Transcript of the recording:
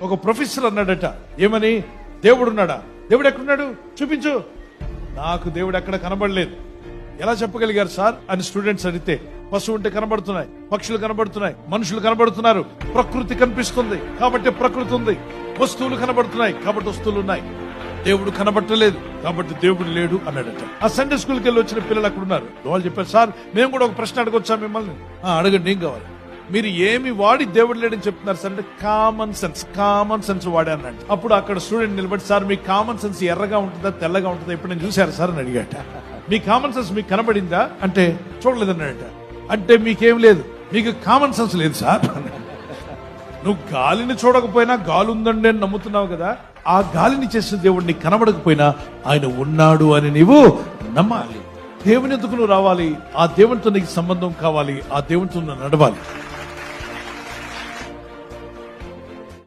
ఒక ప్రొఫెసర్ అన్నాడట, ఏమని? దేవుడున్నాడా? దేవుడు ఎక్కడున్నాడు చూపించు. నాకు దేవుడు ఎక్కడ కనబడలేదు. ఎలా చెప్పగలిగారు సార్ అని స్టూడెంట్స్ అడిగితే, పశువు ఉంటే కనబడుతున్నాయి, పక్షులు కనబడుతున్నాయి, మనుషులు కనబడుతున్నారు, ప్రకృతి కనిపిస్తుంది కాబట్టి ప్రకృతి ఉంది, వస్తువులు కనబడుతున్నాయి కాబట్టి వస్తువులు ఉన్నాయి, దేవుడు కనబడలేదు కాబట్టి దేవుడు లేడు అన్నాడట. ఆ సండే స్కూల్కి వెళ్ళి వచ్చిన పిల్లలు అక్కడ ఉన్నారు. వాళ్ళు చెప్పారు, సార్ మేము కూడా ఒక ప్రశ్న అడగొచ్చా మిమ్మల్ని? అడగండి, ఏం కావాలి? మీరు ఏమి వాడి దేవుడు లేడని చెప్తున్నారు సార్ అంటే, కామన్ సెన్స్ వాడే అన్నాడు. అప్పుడు అక్కడ స్టూడెంట్ నిలబడి, సార్ మీ కామన్ సెన్స్ ఎర్రగా ఉంటుందా తెల్లగా ఉంటుందా ఇప్పుడు నేను చూశారు సార్ అని అడిగాట. మీ కామన్ సెన్స్ మీకు కనబడిందా అంటే చూడలేదన్నాడట. అంటే మీకేం లేదు, మీకు కామన్ సెన్స్ లేదు సార్. నువ్వు గాలిని చూడకపోయినా గాలి ఉందండి అని నమ్ముతున్నావు కదా, ఆ గాలిని చేసిన దేవుడిని కనబడకపోయినా ఆయన ఉన్నాడు అని నీవు నమ్మాలి. దేవుని ఎందుకు నువ్వు రావాలి? ఆ దేవునితో నీకు సంబంధం కావాలి, ఆ దేవునితో నువ్వు నడవాలి.